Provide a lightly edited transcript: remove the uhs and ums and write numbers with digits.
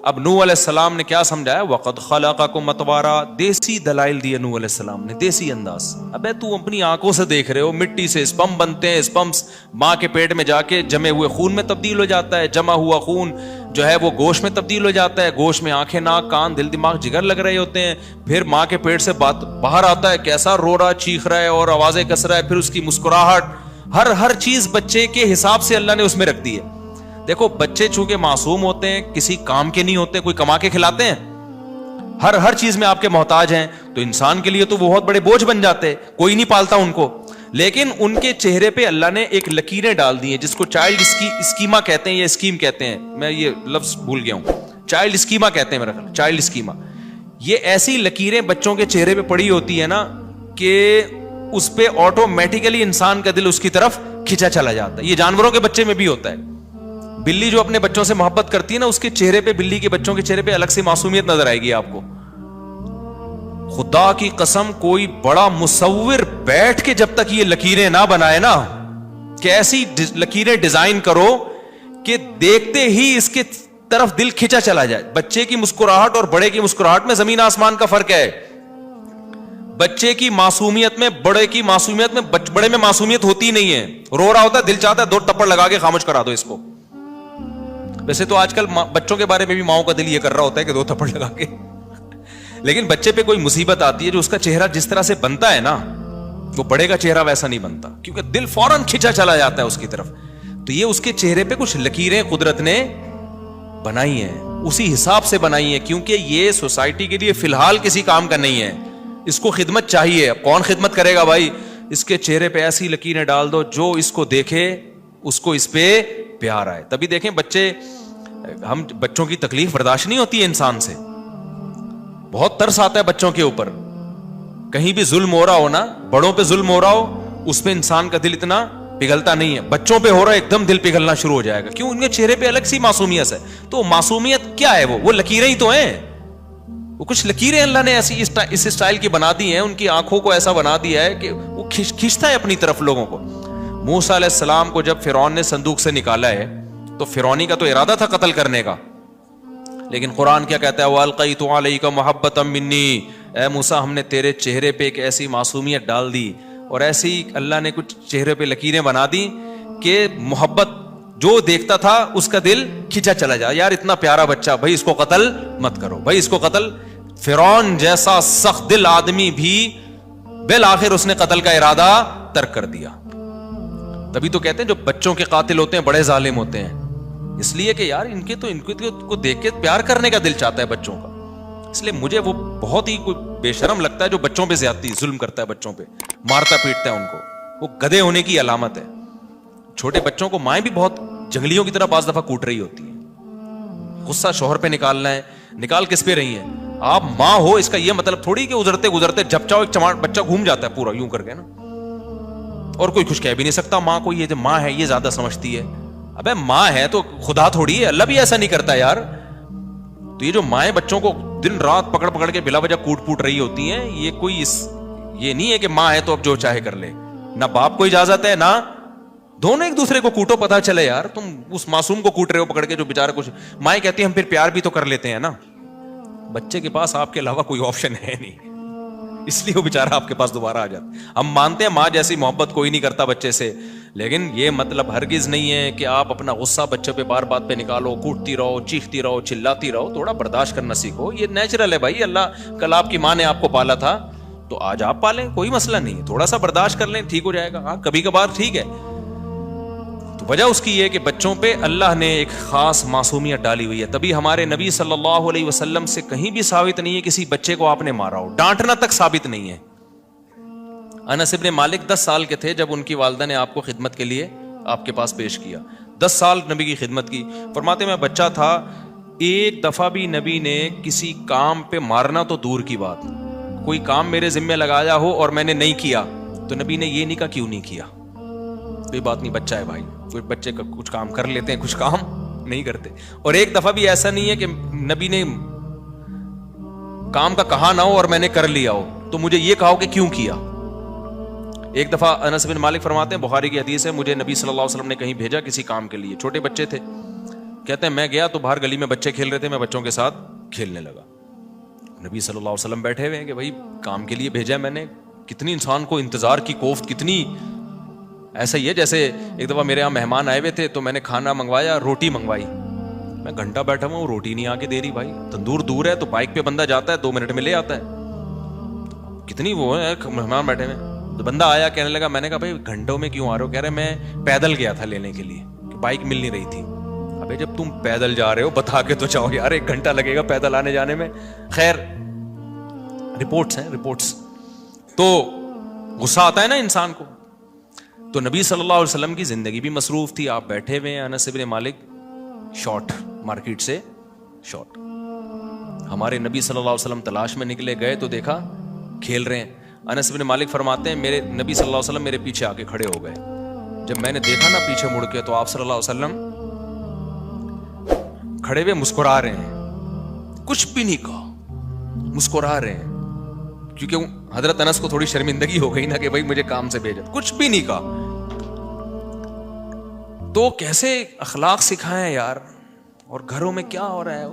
اب نوح علیہ السلام نے کیا سمجھایا؟ وَقَدْ خَلَقَكُمْ أَطْوَارًا، دیسی دلائل دیے نوح علیہ السلام نے، دیسی انداز. ابے تو اپنی آنکھوں سے دیکھ رہے ہو مٹی سے اسپم بنتے ہیں، اسپمس ماں کے پیٹ میں جا کے جمے ہوئے خون میں تبدیل ہو جاتا ہے، جمع ہوا خون جو ہے وہ گوشت میں تبدیل ہو جاتا ہے، گوشت میں آنکھیں، ناک، کان، دل، دماغ، جگر لگ رہے ہوتے ہیں، پھر ماں کے پیٹ سے باہر آتا ہے، کیسا رو رہا، چیخ رہا ہے اور آوازیں کس رہا ہے، پھر اس کی مسکراہٹ، ہر چیز بچے کے حساب سے اللہ نے اس میں رکھ دی ہے. دیکھو بچے چونکہ معصوم ہوتے ہیں، کسی کام کے نہیں ہوتے، کوئی کما کے کھلاتے ہیں، ہر چیز میں آپ کے محتاج ہیں، تو انسان کے لیے تو وہ بہت بڑے بوجھ بن جاتے، کوئی نہیں پالتا ان کو. لیکن ان کے چہرے پہ اللہ نے ایک لکیریں ڈال دی ہیں جس کو چائلڈ اسکیما کہتے ہیں یا اسکیم کہتے ہیں، میں یہ لفظ بھول گیا ہوں، چائلڈ اسکیما کہتے ہیں میرا خیال، چائلڈ اسکیما. یہ ایسی لکیریں بچوں کے چہرے پہ پڑی ہوتی ہے نا کہ اس پہ آٹومیٹیکلی انسان کا دل اس کی طرف کھینچا چلا جاتا ہے. یہ جانوروں کے بچے میں بھی ہوتا ہے. بلی جو اپنے بچوں سے محبت کرتی ہے نا، اس کے چہرے پہ، بلی کے بچوں کے چہرے پہ الگ سے معصومیت نظر آئے گی آپ کو. خدا کی قسم کوئی بڑا مصور بیٹھ کے جب تک یہ لکیریں نہ بنائے نا، کہ ایسی لکیریں ڈیزائن کرو کہ دیکھتے ہی اس کے طرف دل کھینچا چلا جائے. بچے کی مسکراہٹ اور بڑے کی مسکراہٹ میں زمین آسمان کا فرق ہے. بچے کی معصومیت میں، بڑے کی معصومیت میں، بڑے میں معصومیت ہوتی نہیں ہے. رو رہا ہوتا ہے، دل چاہتا ہے 2 ٹپڑ لگا کے خاموش کرا دو اس کو. ویسے تو آج کل بچوں کے بارے میں بھی ماؤں کا دل یہ کر رہا ہوتا ہے کہ 2 تھپڑ لگا کے. لیکن بچے پہ کوئی مصیبت آتی ہے جو اس کا چہرہ جس طرح سے بنتا ہے نا، وہ بڑے کا چہرہ ویسا نہیں بنتا، کیونکہ دل فوراً کھینچا چلا جاتا ہے اس کی طرف. تو یہ اس کے چہرے پہ کچھ لکیریں قدرت نے بنائی ہیں، اسی حساب سے بنائی ہیں، کیونکہ یہ سوسائٹی کے لیے فی الحال کسی کام کا نہیں ہے. اس کو خدمت چاہیے. کون خدمت کرے گا بھائی؟ اس کے چہرے پہ ایسی لکیریں ڈال دو جو اس کو دیکھے اس کو اس پہ پیار آئے. تبھی دیکھیں بچوں کی تکلیف برداشت نہیں ہوتی ہے انسان سے، بہت ترس آتا ہے بچوں کے اوپر. کہیں بھی ظلم ہو رہا ہو نا، بڑوں پہ ظلم ہو رہا ہو، اس پہ انسان کا دل اتنا پگھلتا نہیں ہے. بچوں پہ ہو رہا ہے ایک دم دل پگھلنا شروع ہو جائے گا. کیوں؟ ان کے چہرے پہ الگ سی معصومیت ہے. تو معصومیت کیا ہے؟ وہ لکیریں ہی تو ہیں. وہ کچھ لکیریں اللہ نے ایسی اس اسٹائل کی بنا دی ہیں، ان کی آنکھوں کو ایسا بنا دیا ہے کہ وہ کھینچتا ہے اپنی طرف لوگوں کو. موسیٰ علیہ السلام کو جب فرعون نے صندوق سے نکالا ہے تو فرعونی کا تو ارادہ تھا قتل کرنے کا، لیکن قرآن کیا کہتا ہے؟ وَأَلْقَيْتُ عَلَيْكَ مَحَبَّةً مِّنِّي، اے موسیٰ ہم نے تیرے چہرے پہ ایک ایسی معصومیت ڈال دی اور ایسی اللہ نے کچھ چہرے پہ لکیریں بنا دی کہ محبت جو دیکھتا تھا اس کا دل کھینچا چلا جائے. یار اتنا پیارا بچہ، بھائی اس کو قتل مت کرو، بھائی اس کو قتل. فرعون جیسا سخت دل آدمی بھی بالآخر اس نے قتل کا ارادہ ترک کر دیا. تبھی تو کہتے ہیں جو بچوں کے قاتل ہوتے ہیں بڑے ظالم ہوتے ہیں، اس لیے کہ یار ان کو دیکھ کے پیار کرنے کا دل چاہتا ہے بچوں کا. اس لیے مجھے وہ بہت ہی کوئی بے شرم لگتا ہے جو بچوں پہ زیادتی ظلم کرتا ہے، بچوں پہ مارتا پیٹتا ہے ان کو. وہ گدھے ہونے کی علامت ہے. چھوٹے بچوں کو مائیں بھی بہت جنگلیوں کی طرح بعض دفعہ کوٹ رہی ہوتی ہیں. غصہ شوہر پہ نکالنا ہے، نکال کس پہ رہی ہیں؟ آپ ماں ہو، اس کا یہ مطلب تھوڑی کہ گزرتے جب چاہو ایک بچہ گھوم جاتا ہے پورا یوں کر کے نا، اور کوئی کچھ کہہ بھی نہیں سکتا ماں کو. یہ جو ماں ہے یہ زیادہ سمجھتی ہے. ابے ماں ہے تو خدا تھوڑی ہے، اللہ بھی ایسا نہیں کرتا یار. تو یہ جو مائیں بچوں کو دن رات پکڑ کے بلا وجہ کوٹ پوٹ رہی ہوتی ہیں، یہ کوئی یہ نہیں ہے کہ ماں ہے تو اب جو چاہے کر لے. نہ باپ کو اجازت ہے، نہ دونوں ایک دوسرے کو کوٹو، پتہ چلے یار تم اس معصوم کو کوٹ رہے ہو پکڑ کے جو بیچارہ کچھ. مائیں کہتی ہیں ہم پھر پیار بھی تو کر لیتے ہیں نا. بچے کے پاس آپ کے علاوہ کوئی آپشن ہے نہیں، اس لیے وہ بیچارہ آپ کے پاس دوبارہ آ جاتا. ہم مانتے ہیں ماں جیسی محبت کوئی نہیں کرتا بچے سے، لیکن یہ مطلب ہرگز نہیں ہے کہ آپ اپنا غصہ بچے پہ بار بات پہ نکالو، کوٹتی رہو، چیختی رہو، چلاتی رہو. تھوڑا برداشت کرنا سیکھو. یہ نیچرل ہے بھائی. اللہ کل آپ کی ماں نے آپ کو پالا تھا تو آج آپ پالیں، کوئی مسئلہ نہیں. تھوڑا سا برداشت کر لیں، ٹھیک ہو جائے گا. ہاں کبھی کبھار ٹھیک ہے. تو وجہ اس کی یہ کہ بچوں پہ اللہ نے ایک خاص معصومیت ڈالی ہوئی ہے. تبھی ہمارے نبی صلی اللہ علیہ وسلم سے کہیں بھی ثابت نہیں ہے کسی بچے کو آپ نے مارا ہو. ڈانٹنا تک ثابت نہیں ہے. انس ابن مالک 10 سال کے تھے جب ان کی والدہ نے آپ کو خدمت کے لیے آپ کے پاس پیش کیا. 10 سال نبی کی خدمت کی. فرماتے میں بچہ تھا، ایک دفعہ بھی نبی نے کسی کام پہ مارنا تو دور کی بات، کوئی کام میرے ذمہ لگایا ہو اور میں نے نہیں کیا تو نبی نے یہ نہیں کہا کیوں نہیں کیا. کوئی بات نہیں، بچہ ہے بھائی. کوئی بچے کا کچھ کام کر لیتے ہیں، کچھ کام نہیں کرتے. اور ایک دفعہ بھی ایسا نہیں ہے کہ نبی نے کام کا کہا نہ ہو اور میں نے کر لیا ہو تو مجھے یہ کہا ہو کہ کیوں کیا. ایک دفعہ انس بن مالک فرماتے ہیں، بخاری کی حدیث ہے، مجھے نبی صلی اللہ علیہ وسلم نے کہیں بھیجا کسی کام کے لیے، چھوٹے بچے تھے. کہتے ہیں میں گیا تو باہر گلی میں بچے کھیل رہے تھے, میں بچوں کے ساتھ کھیلنے لگا. نبی صلی اللہ علیہ وسلم بیٹھے ہوئے ہیں کہ بھائی کام کے لیے بھیجا ہے میں نے. کتنی انسان کو انتظار کی کوفت کتنی. ایسا ہی ہے جیسے ایک دفعہ میرے یہاں مہمان آئے ہوئے تھے تو میں نے کھانا منگوایا, روٹی منگوائی, میں گھنٹہ بیٹھا ہوا ہوں, روٹی نہیں آ کے دے رہی. بھائی تندور دور ہے تو بائک پہ بندہ جاتا ہے 2 منٹ میں لے آتا ہے. کتنی وہ ہے, مہمان بیٹھے ہوئے. تو بندہ آیا کہنے لگا, میں نے کہا بھائی گھنٹوں میں کیوں آ رہے ہو؟ کہہ رہے میں پیدل گیا تھا لینے کے لیے, بائک مل نہیں رہی تھی. ابے جب تم پیدل جا رہے ہو بتا کے تو چاہو یار, 1 گھنٹہ لگے گا پیدل آنے جانے میں. خیر رپورٹس ہیں رپورٹس. تو غصہ آتا ہے نا انسان کو. تو نبی صلی اللہ علیہ وسلم کی زندگی بھی مصروف تھی, آپ بیٹھے ہوئے ہیں. انس بن مالک شارٹ, مارکیٹ سے شارٹ. ہمارے نبی صلی اللہ علیہ وسلم تلاش میں نکلے, گئے تو دیکھا کھیل رہے ہیں. انس بن مالک فرماتے ہیں میرے نبی صلی اللہ علیہ وسلم میرے پیچھے آ کے کھڑے ہو گئے. جب میں نے دیکھا نا پیچھے مڑ کے, تو آپ صلی اللہ علیہ وسلم کھڑے ہوئے مسکرا رہے ہیں, کچھ بھی نہیں کہا, مسکرا رہے ہیں. کیونکہ حضرت انس کو تھوڑی شرمندگی ہو گئی نا کہ بھائی مجھے کام سے بھیجا, کچھ بھی نہیں کہا. تو کیسے اخلاق سکھائیں یار, اور گھروں میں کیا ہو رہا ہے.